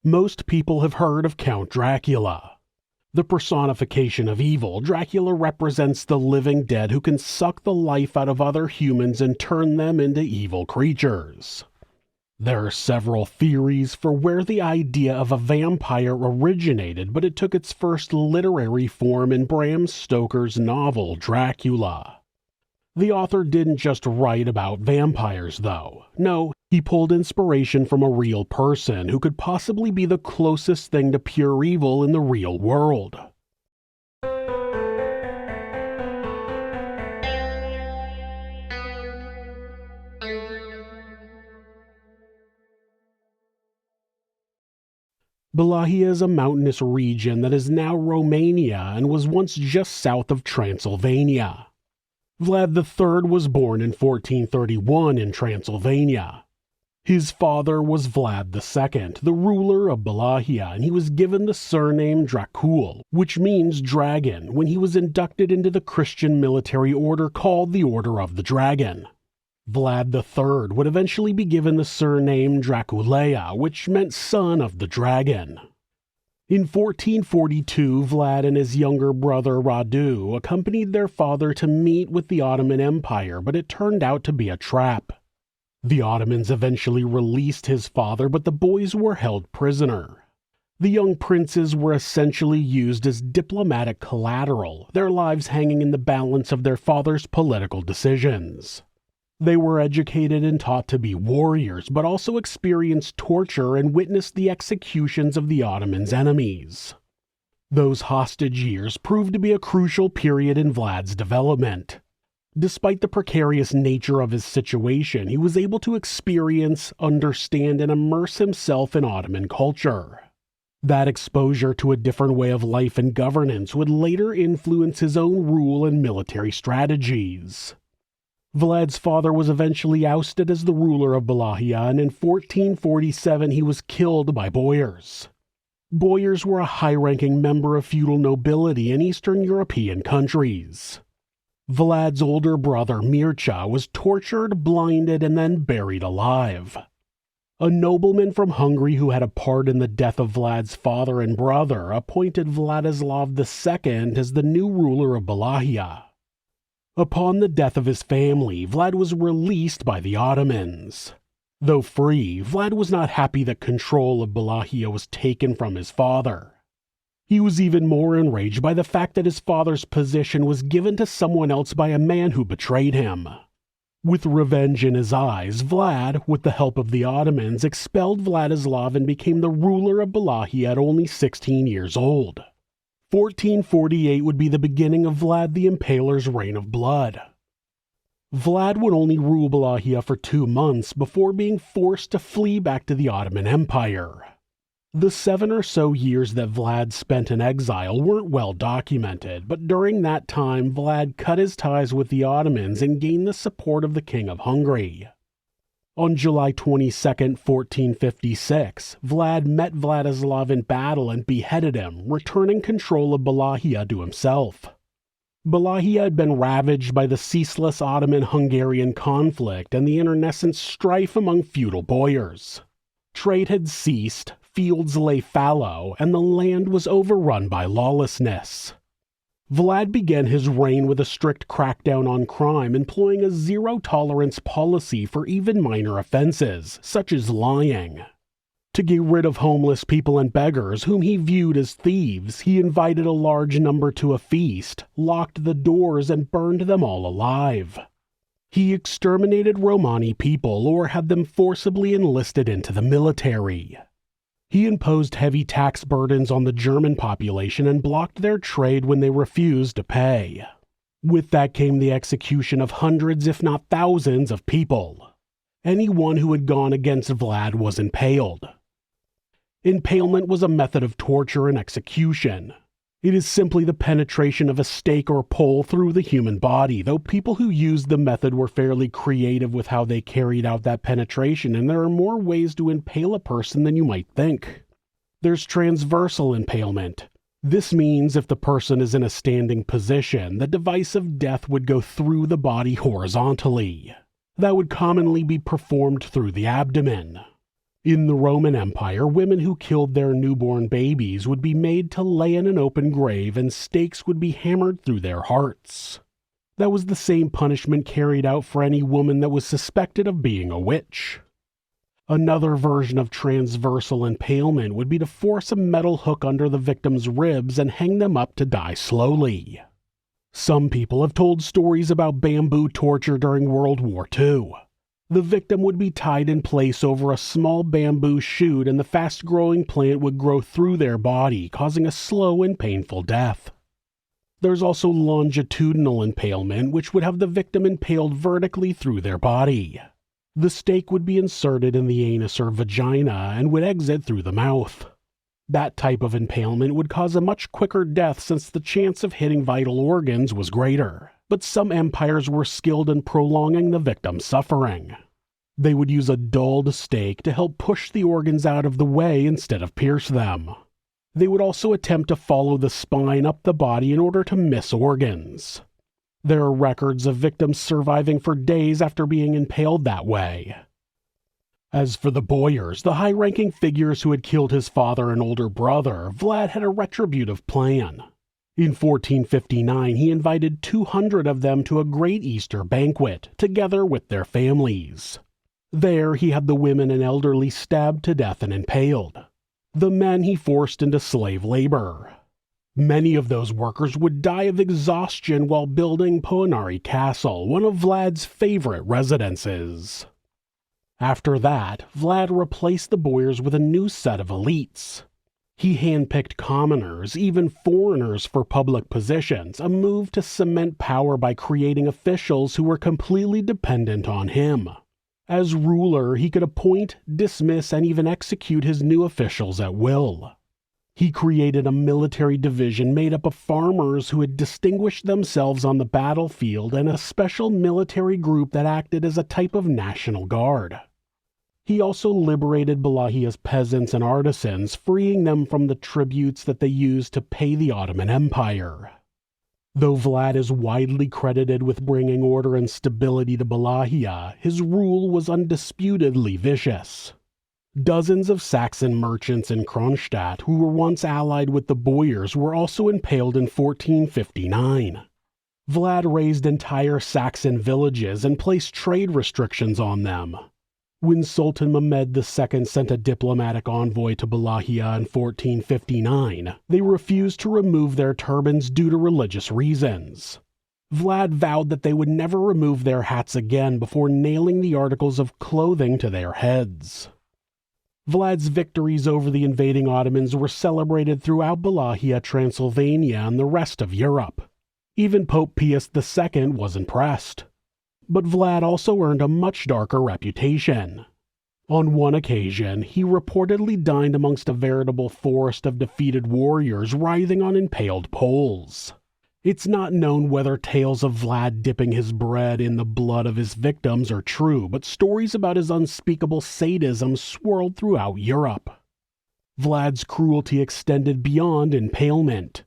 Most people have heard of Count Dracula. The personification of evil, Dracula represents the living dead who can suck the life out of other humans and turn them into evil creatures. There are several theories for where the idea of a vampire originated, but it took its first literary form in Bram Stoker's novel Dracula. The author didn't just write about vampires, though. No, he pulled inspiration from a real person who could possibly be the closest thing to pure evil in the real world. Wallachia is a mountainous region that is now Romania and was once just south of Transylvania. Vlad III was born in 1431 in Transylvania. His father was Vlad II, the ruler of Wallachia, and he was given the surname Dracula, which means dragon, when he was inducted into the Christian military order called the Order of the Dragon. Vlad III would eventually be given the surname Dracula, which meant son of the dragon. In 1442, Vlad and his younger brother Radu accompanied their father to meet with the Ottoman Empire, but it turned out to be a trap. The Ottomans eventually released his father, but the boys were held prisoner. The young princes were essentially used as diplomatic collateral, their lives hanging in the balance of their father's political decisions. They were educated and taught to be warriors, but also experienced torture and witnessed the executions of the Ottomans' enemies. Those hostage years proved to be a crucial period in Vlad's development. Despite the precarious nature of his situation, he was able to experience, understand, and immerse himself in Ottoman culture. That exposure to a different way of life and governance would later influence his own rule and military strategies. Vlad's father was eventually ousted as the ruler of Wallachia, and in 1447 he was killed by boyars. Boyars were a high-ranking member of feudal nobility in Eastern European countries. Vlad's older brother Mircea was tortured, blinded, and then buried alive. A nobleman from Hungary who had a part in the death of Vlad's father and brother appointed Vladislav II as the new ruler of Wallachia. Upon the death of his family, Vlad was released by the Ottomans. Though free, Vlad was not happy that control of Wallachia was taken from his father. He was even more enraged by the fact that his father's position was given to someone else by a man who betrayed him. With revenge in his eyes, Vlad, with the help of the Ottomans, expelled Vladislav and became the ruler of Wallachia at only 16 years old. 1448 would be the beginning of Vlad the Impaler's reign of blood. Vlad would only rule Wallachia for 2 months before being forced to flee back to the Ottoman Empire. The 7 or so years that Vlad spent in exile weren't well documented, but during that time Vlad cut his ties with the Ottomans and gained the support of the King of Hungary. On July 22, 1456, Vlad met Vladislav in battle and beheaded him, returning control of Wallachia to himself. Wallachia had been ravaged by the ceaseless Ottoman-Hungarian conflict and the internecine strife among feudal boyars. Trade had ceased, fields lay fallow, and the land was overrun by lawlessness. Vlad began his reign with a strict crackdown on crime, employing a zero-tolerance policy for even minor offenses, such as lying. To get rid of homeless people and beggars whom he viewed as thieves, he invited a large number to a feast, locked the doors, and burned them all alive. He exterminated Romani people or had them forcibly enlisted into the military. He imposed heavy tax burdens on the German population and blocked their trade when they refused to pay. With that came the execution of hundreds, if not thousands, of people. Anyone who had gone against Vlad was impaled. Impalement was a method of torture and execution. It is simply the penetration of a stake or pole through the human body, though people who used the method were fairly creative with how they carried out that penetration, and there are more ways to impale a person than you might think. There's transversal impalement. This means if the person is in a standing position, the device of death would go through the body horizontally. That would commonly be performed through the abdomen. In the Roman Empire, women who killed their newborn babies would be made to lay in an open grave and stakes would be hammered through their hearts. That was the same punishment carried out for any woman that was suspected of being a witch. Another version of transversal impalement would be to force a metal hook under the victim's ribs and hang them up to die slowly. Some people have told stories about bamboo torture during World War II. The victim would be tied in place over a small bamboo shoot and the fast-growing plant would grow through their body, causing a slow and painful death. There's also longitudinal impalement, which would have the victim impaled vertically through their body. The stake would be inserted in the anus or vagina and would exit through the mouth. That type of impalement would cause a much quicker death since the chance of hitting vital organs was greater, but some empires were skilled in prolonging the victim's suffering. They would use a dulled stake to help push the organs out of the way instead of pierce them. They would also attempt to follow the spine up the body in order to miss organs. There are records of victims surviving for days after being impaled that way. As for the Boyars, the high-ranking figures who had killed his father and older brother, Vlad had a retributive plan. In 1459, he invited 200 of them to a great Easter banquet, together with their families. There, he had the women and elderly stabbed to death and impaled. The men he forced into slave labor. Many of those workers would die of exhaustion while building Poenari Castle, one of Vlad's favorite residences. After that, Vlad replaced the Boyars with a new set of elites. He handpicked commoners, even foreigners, for public positions, a move to cement power by creating officials who were completely dependent on him. As ruler, he could appoint, dismiss, and even execute his new officials at will. He created a military division made up of farmers who had distinguished themselves on the battlefield and a special military group that acted as a type of national guard. He also liberated Walachia's peasants and artisans, freeing them from the tributes that they used to pay the Ottoman Empire. Though Vlad is widely credited with bringing order and stability to Wallachia, his rule was undisputedly vicious. Dozens of Saxon merchants in Kronstadt who were once allied with the Boyars were also impaled in 1459. Vlad razed entire Saxon villages and placed trade restrictions on them. When Sultan Mehmed II sent a diplomatic envoy to Wallachia in 1459, they refused to remove their turbans due to religious reasons. Vlad vowed that they would never remove their hats again before nailing the articles of clothing to their heads. Vlad's victories over the invading Ottomans were celebrated throughout Wallachia, Transylvania, and the rest of Europe. Even Pope Pius II was impressed. But Vlad also earned a much darker reputation. On one occasion, he reportedly dined amongst a veritable forest of defeated warriors writhing on impaled poles. It's not known whether tales of Vlad dipping his bread in the blood of his victims are true, but stories about his unspeakable sadism swirled throughout Europe. Vlad's cruelty extended beyond impalement.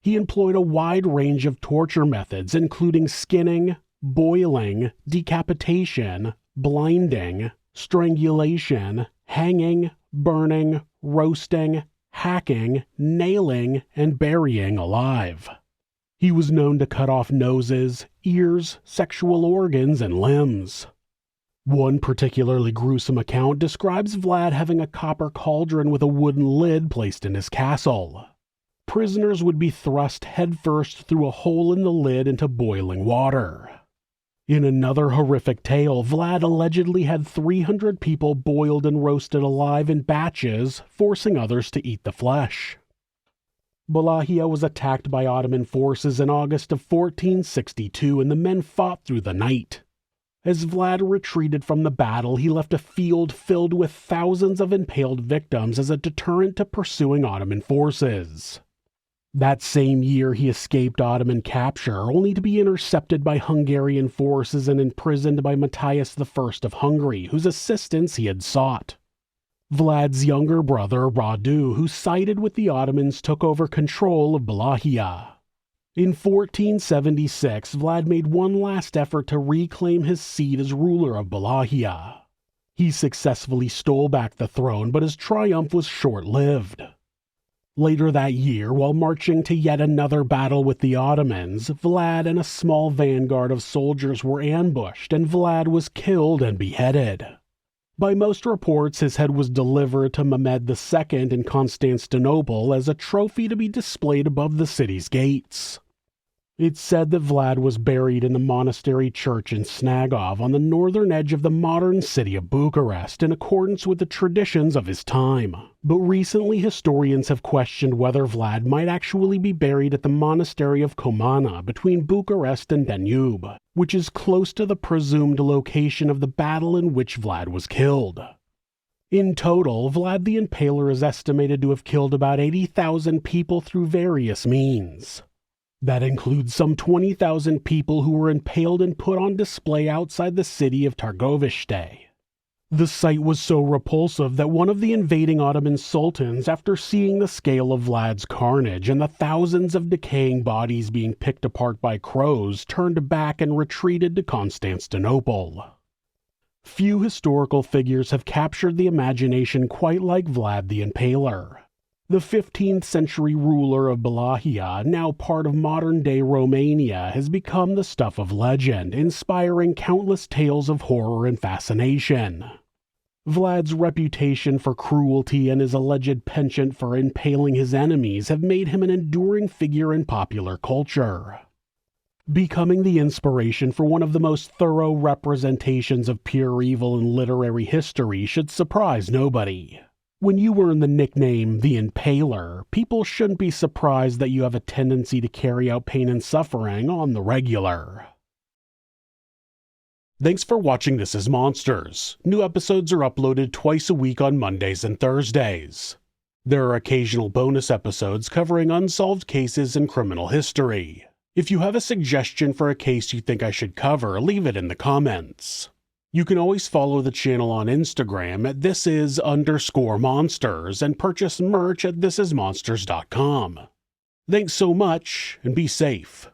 He employed a wide range of torture methods, including skinning, boiling, decapitation, blinding, strangulation, hanging, burning, roasting, hacking, nailing, and burying alive. He was known to cut off noses, ears, sexual organs, and limbs. One particularly gruesome account describes Vlad having a copper cauldron with a wooden lid placed in his castle. Prisoners would be thrust headfirst through a hole in the lid into boiling water. In another horrific tale, Vlad allegedly had 300 people boiled and roasted alive in batches, forcing others to eat the flesh. Wallachia was attacked by Ottoman forces in August of 1462, and the men fought through the night. As Vlad retreated from the battle, he left a field filled with thousands of impaled victims as a deterrent to pursuing Ottoman forces. That same year, he escaped Ottoman capture, only to be intercepted by Hungarian forces and imprisoned by Matthias I of Hungary, whose assistance he had sought. Vlad's younger brother, Radu, who sided with the Ottomans, took over control of Wallachia. In 1476, Vlad made one last effort to reclaim his seat as ruler of Wallachia. He successfully stole back the throne, but his triumph was short-lived. Later that year, while marching to yet another battle with the Ottomans, Vlad and a small vanguard of soldiers were ambushed, and Vlad was killed and beheaded. By most reports, his head was delivered to Mehmed II in Constantinople as a trophy to be displayed above the city's gates. It's said that Vlad was buried in the monastery church in Snagov on the northern edge of the modern city of Bucharest in accordance with the traditions of his time. But recently historians have questioned whether Vlad might actually be buried at the monastery of Comana between Bucharest and Danube, which is close to the presumed location of the battle in which Vlad was killed. In total, Vlad the Impaler is estimated to have killed about 80,000 people through various means. That includes some 20,000 people who were impaled and put on display outside the city of Targovishte. The sight was so repulsive that one of the invading Ottoman sultans, after seeing the scale of Vlad's carnage and the thousands of decaying bodies being picked apart by crows, turned back and retreated to Constantinople. Few historical figures have captured the imagination quite like Vlad the Impaler. The 15th century ruler of Wallachia, now part of modern-day Romania, has become the stuff of legend, inspiring countless tales of horror and fascination. Vlad's reputation for cruelty and his alleged penchant for impaling his enemies have made him an enduring figure in popular culture. Becoming the inspiration for one of the most thorough representations of pure evil in literary history should surprise nobody. When you earn the nickname the Impaler, people shouldn't be surprised that you have a tendency to carry out pain and suffering on the regular. Thanks for watching This Is Monsters. New episodes are uploaded twice a week on Mondays and Thursdays. There are occasional bonus episodes covering unsolved cases in criminal history. If you have a suggestion for a case you think I should cover, leave it in the comments. You can always follow the channel on Instagram at thisis_monsters and purchase merch at thisismonsters.com. Thanks so much, and be safe.